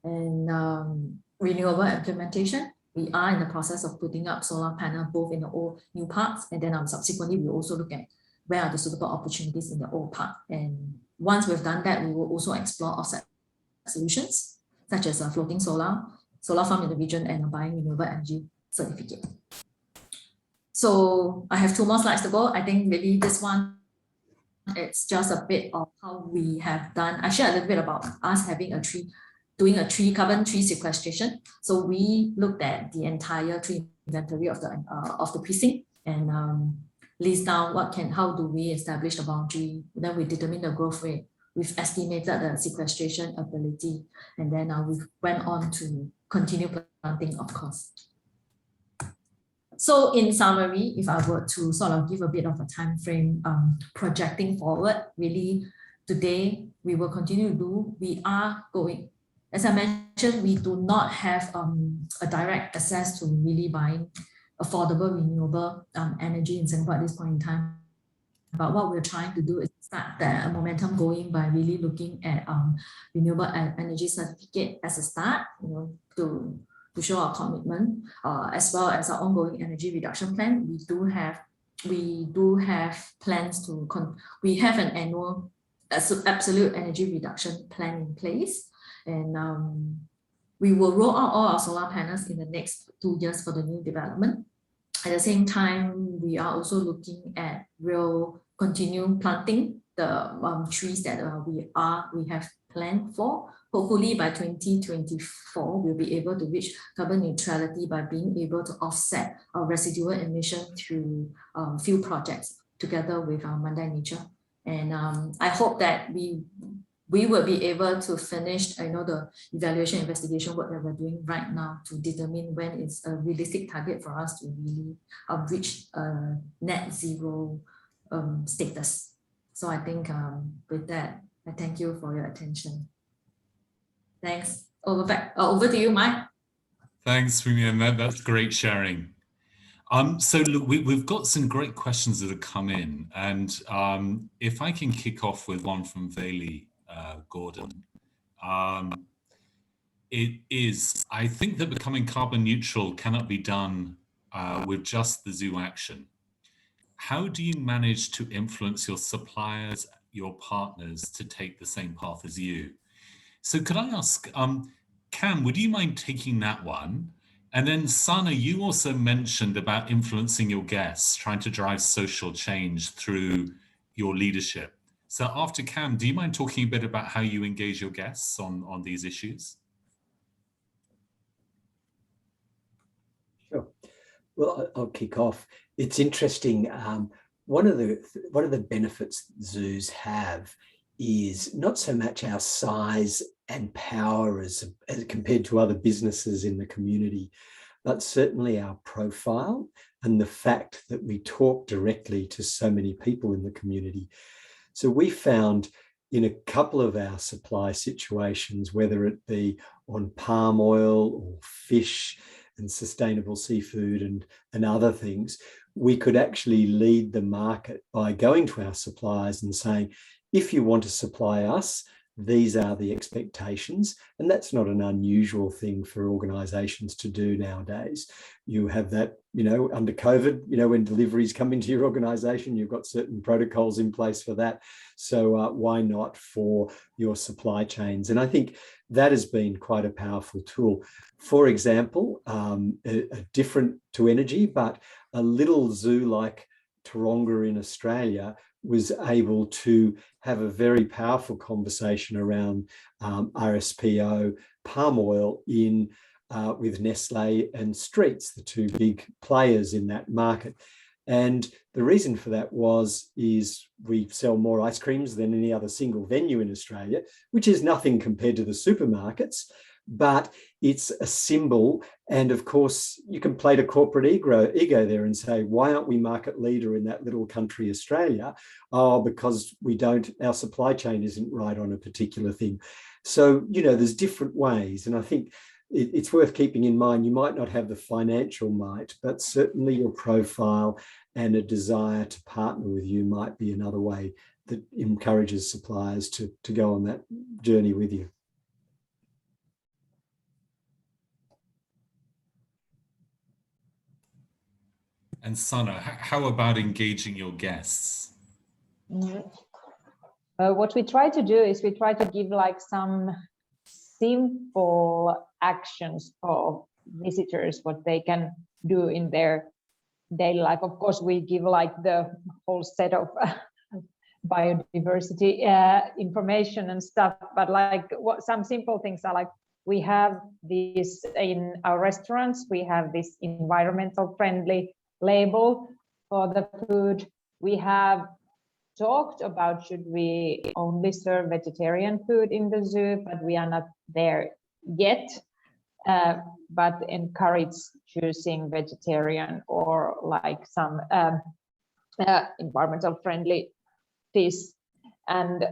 F: and renewable implementation. We are in the process of putting up solar panel both in the old new parks, and then subsequently we also look at where are the suitable opportunities in the old park. And once we've done that, we will also explore offset solutions such as a floating solar farm in the region, and buying renewable energy certificate. So I have 2 more slides to go. I think maybe this one, it's just a bit of how we have done. I share a little bit about us having doing a carbon tree sequestration. So we looked at the entire tree inventory of the precinct and list down how do we establish the boundary. Then we determine the growth rate. We've estimated the sequestration ability, and then we went on to continue planting, of course. So in summary, if I were to sort of give a bit of a time frame projecting forward, really today we will continue to do. We are going, as I mentioned, we do not have a direct access to really buying affordable renewable energy in Singapore at this point in time. But what we're trying to do is start the momentum going by really looking at renewable energy certificate as a start, to show our commitment, as well as our ongoing energy reduction plan. We do have plans we have an annual absolute energy reduction plan in place, and we will roll out all our solar panels in the next 2 years for the new development. At the same time, we are also looking at continue planting the trees that we have planned for. Hopefully by 2024, we'll be able to reach carbon neutrality by being able to offset our residual emission through few projects together with our Mandai Nature. And I hope that we will be able to finish the evaluation investigation work that we're doing right now to determine when it's a realistic target for us to really reach net zero status. So I think with that, I thank you for your attention. Thanks. Over to you, Mike.
A: Thanks, Vivian. That's great sharing. So look, we've got some great questions that have come in, and if I can kick off with one from Veli Gordon. I think that becoming carbon neutral cannot be done with just the zoo action. How do you manage to influence your suppliers, your partners to take the same path as you? So could I ask, Cam, would you mind taking that one? And then Sanna, you also mentioned about influencing your guests, trying to drive social change through your leadership. So after Cam, do you mind talking a bit about how you engage your guests on these issues?
E: Sure. Well, I'll kick off. It's interesting. One of the benefits zoos have is not so much our size and power as compared to other businesses in the community, but certainly our profile and the fact that we talk directly to so many people in the community. So we found in a couple of our supply situations, whether it be on palm oil or fish and sustainable seafood and other things, we could actually lead the market by going to our suppliers and saying, if you want to supply us, these are the expectations. And that's not an unusual thing for organizations to do nowadays. You have that, under COVID, when deliveries come into your organization, you've got certain protocols in place for that. So why not for your supply chains? And I think that has been quite a powerful tool. For example, different to energy, but a little zoo like Taronga in Australia was able to have a very powerful conversation around RSPO palm oil with Nestle and Streets, the two big players in that market. And the reason for that is we sell more ice creams than any other single venue in Australia, which is nothing compared to the supermarkets. But it's a symbol. And of course, you can play to corporate ego there and say, why aren't we market leader in that little country, Australia? Oh, because our supply chain isn't right on a particular thing. So, there's different ways. And I think it's worth keeping in mind, you might not have the financial might, but certainly your profile and a desire to partner with you might be another way that encourages suppliers to go on that journey with you.
A: And Sanna, how about engaging your guests?
B: What we try to do is we try to give like some simple actions for visitors, what they can do in their daily life. Of course, we give like the whole set of biodiversity information and stuff, but like some simple things are like, we have this in our restaurants, we have this environmental friendly label for the food. We have talked about should we only serve vegetarian food in the zoo, but we are not there yet, but encourage choosing vegetarian or like some environmental friendly fish. And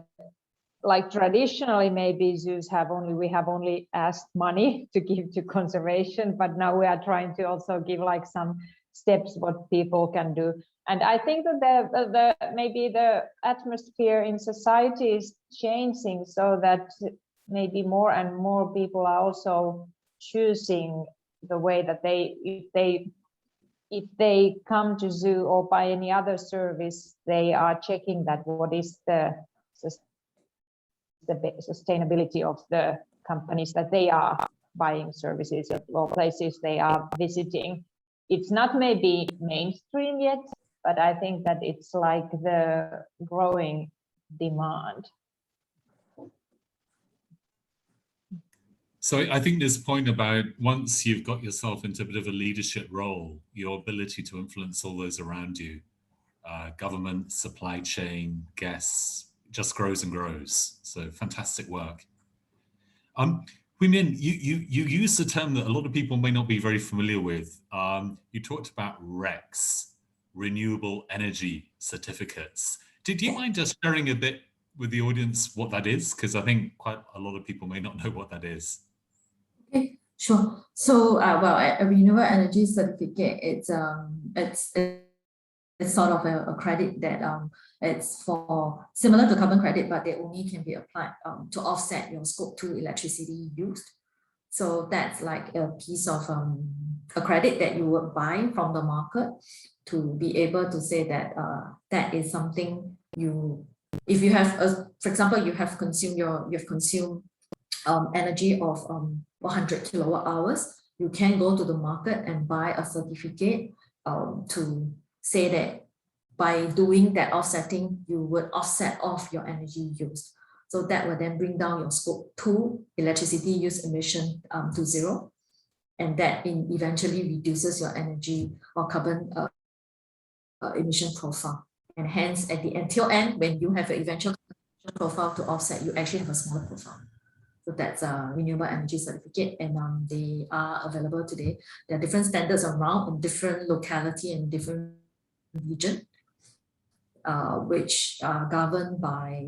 B: like traditionally, maybe zoos we have only asked money to give to conservation, but now we are trying to also give like some steps what people can do. And I think that maybe the atmosphere in society is changing so that maybe more and more people are also choosing the way that if they come to zoo or buy any other service, they are checking that what is the sustainability of the companies that they are buying services or places they are visiting. It's not maybe mainstream yet, but I think that it's like the growing demand.
A: So I think this point about once you've got yourself into a bit of a leadership role, your ability to influence all those around you, government, supply chain, guests, just grows and grows. So fantastic work. Huimin, you used a term that a lot of people may not be very familiar with. You talked about RECs, Renewable Energy Certificates. Do you mind just sharing a bit with the audience what that is? Because I think quite a lot of people may not know what that is.
F: Okay, sure. So, a renewable energy certificate, it's sort of a credit that it's for similar to carbon credit, but they only can be applied to offset your scope 2 electricity used. So that's like a piece of a credit that you would buy from the market to be able to say that that is something if you have, for example, you have consumed energy of 100 kilowatt hours, you can go to the market and buy a certificate to say that by doing that offsetting, you would offset off your energy used. So that will then bring down your scope 2 electricity use emission to 0. And that eventually reduces your energy or carbon emission profile. And hence, at the until end, when you have an eventual profile to offset, you actually have a smaller profile. So that's a renewable energy certificate, and they are available today. There are different standards around in different locality and different region, which are governed by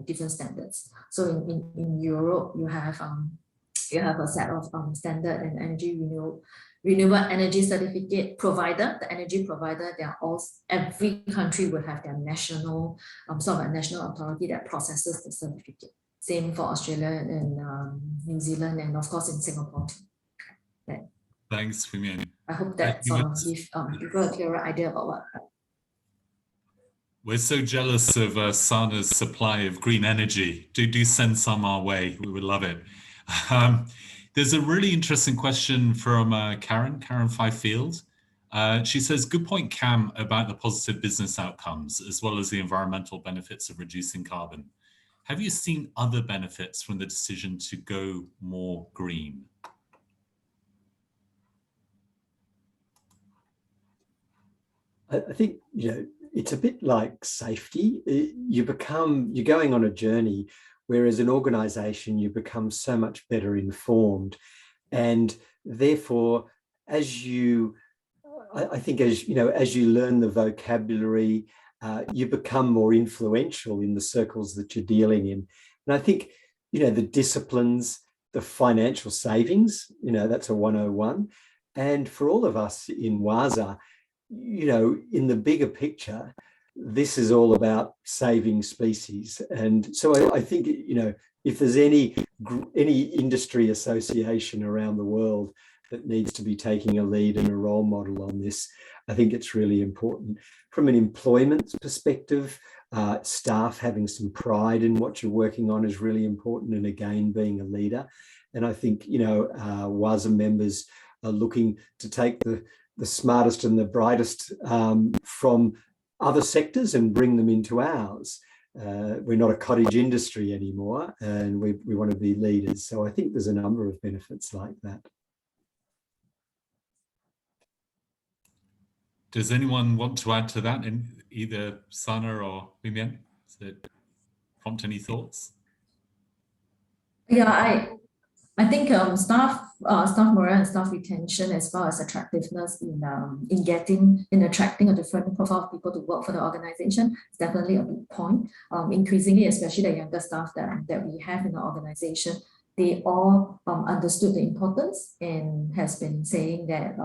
F: different standards. So in Europe, you have a set of standard and renewable energy certificate provider. The energy provider, every country will have their national sort of a national authority that processes the certificate. Same for Australia and New Zealand, and of course in Singapore too. Right.
A: Thanks, Huimin.
F: I hope that sort of gives people a clearer idea about what.
A: We're so jealous of Sanna's supply of green energy. Do send some our way. We would love it. There's a really interesting question from Karen Fifield. She says, good point, Cam, about the positive business outcomes, as well as the environmental benefits of reducing carbon. Have you seen other benefits from the decision to go more green?
E: I think, it's a bit like safety. You're going on a journey whereas an organisation, you become so much better informed. And therefore, as you, I think as you learn the vocabulary, you become more influential in the circles that you're dealing in. And I think, the disciplines, the financial savings, that's a 101. And for all of us in WAZA, in the bigger picture, this is all about saving species. And so I think, if there's any industry association around the world that needs to be taking a lead and a role model on this, I think it's really important. From an employment perspective, staff having some pride in what you're working on is really important, and again, being a leader. And I think, WAZA members are looking to take the smartest and the brightest from other sectors and bring them into ours. We're not a cottage industry anymore, and we want to be leaders. So I think there's a number of benefits like that.
A: Does anyone want to add to that, in either Sanna or Vivian? Does it prompt any thoughts?
F: Yeah, I think staff morale and staff retention, as well as attractiveness in attracting a different profile of people to work for the organization, is definitely a big point. Increasingly, especially the younger staff that we have in the organization, they all understood the importance and has been saying that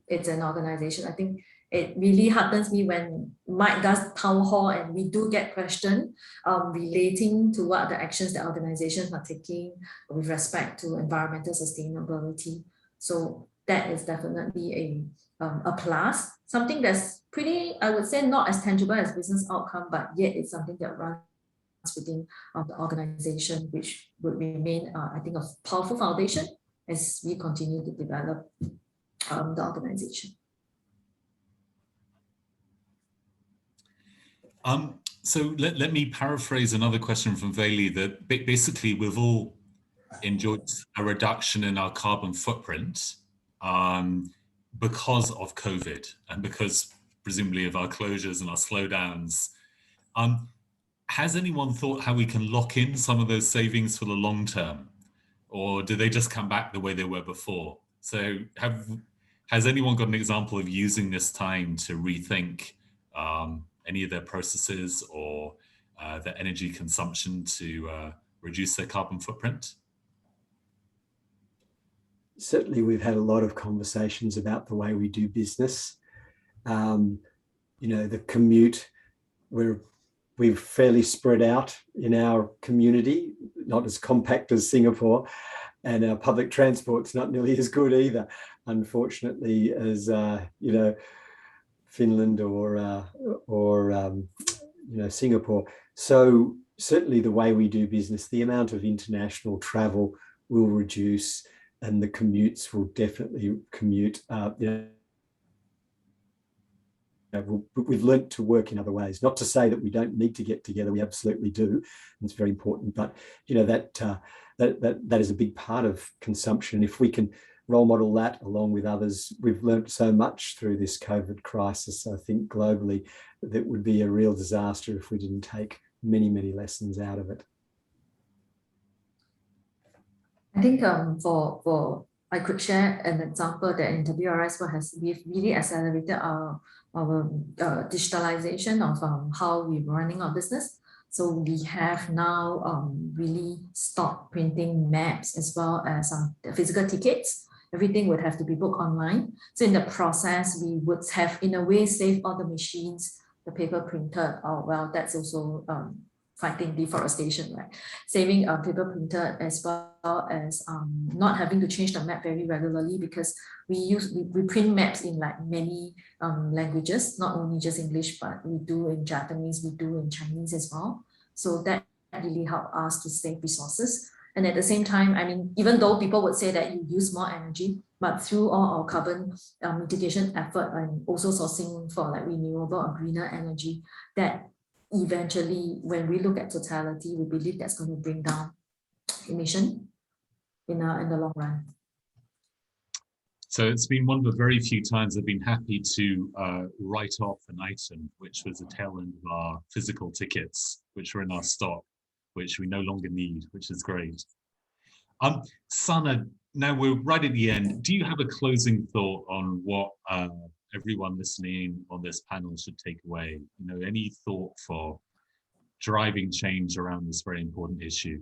F: it's an organization. I think it really heartens me when Mike does town hall and we do get questions relating to what the actions that organizations are taking with respect to environmental sustainability. So that is definitely a plus, something that's pretty, I would say, not as tangible as business outcome, but yet it's something that runs within the organization, which would remain, I think, a powerful foundation as we continue to develop the organization.
A: So let me paraphrase another question from Veli, that basically we've all enjoyed a reduction in our carbon footprint because of COVID and because presumably of our closures and our slowdowns. Has anyone thought how we can lock in some of those savings for the long term, or do they just come back the way they were before? So has anyone got an example of using this time to rethink any of their processes or their energy consumption to reduce their carbon footprint?
E: Certainly, we've had a lot of conversations about the way we do business. The commute, we're fairly spread out in our community, not as compact as Singapore, and our public transport's not nearly as good either, unfortunately, as Finland or Singapore. So certainly the way we do business, the amount of international travel will reduce, and the commutes will definitely commute. We've learnt to work in other ways. Not to say that we don't need to get together, we absolutely do. It's very important, but that is a big part of consumption. If we can role model that along with others, we've learnt so much through this COVID crisis. I think globally that would be a real disaster if we didn't take many, many lessons out of it.
F: I think I could share an example that in WRS we've really accelerated our digitalization of how we're running our business. So we have now really stopped printing maps as well as the physical tickets. Everything would have to be booked online. So in the process, we would have, in a way, saved all the machines, the paper printed. Oh, well, that's also fighting deforestation, right? Saving paper printed, as well as not having to change the map very regularly, because we print maps in like many languages, not only just English, but we do in Japanese, we do in Chinese as well. So that really helped us to save resources. And at the same time, I mean, even though people would say that you use more energy, but through all our carbon mitigation effort and also sourcing for like renewable or greener energy, that eventually, when we look at totality, we believe that's going to bring down emission in the long run.
A: So it's been one of the very few times I've been happy to write off an item, which was the tail end of our physical tickets, which were in our stock, which we no longer need, which is great. Sanna, now we're right at the end. Do you have a closing thought on what everyone listening on this panel should take away? You know, any thought for driving change around this very important issue?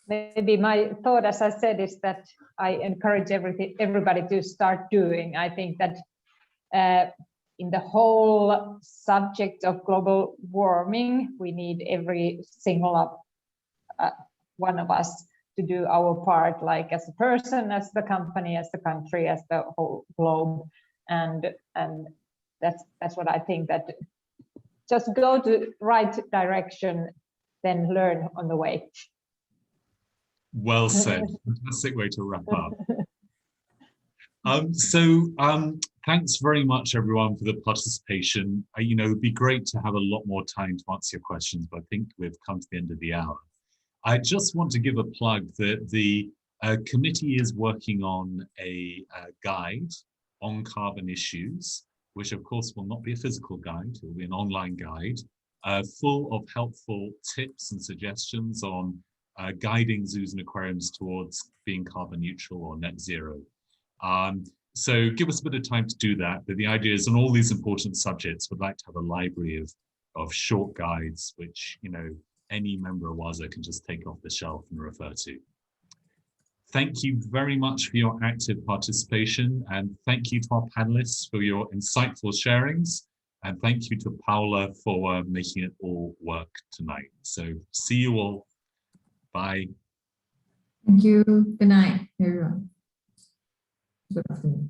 B: Maybe my thought, as I said, is that I encourage everybody to start doing. I think that in the whole subject of global warming, we need every single one of us to do our part, like as a person, as the company, as the country, as the whole globe. And that's what I think, that just go to right direction, then learn on the way.
A: Well said. Fantastic way to wrap up. Thanks very much, everyone, for the participation. You know, it'd be great to have a lot more time to answer your questions, but I think we've come to the end of the hour. I just want to give a plug that the committee is working on a guide on carbon issues, which of course will not be a physical guide, it will be an online guide, full of helpful tips and suggestions on guiding zoos and aquariums towards being carbon neutral or net zero. So give us a bit of time to do that, but the idea is on all these important subjects, we'd like to have a library of short guides, which, you know, any member of WAZA can just take off the shelf and refer to. Thank you very much for your active participation, and thank you to our panelists for your insightful sharings, and thank you to Paula for making it all work tonight. So see you all. Bye.
F: Thank you. Good night, everyone. Good afternoon.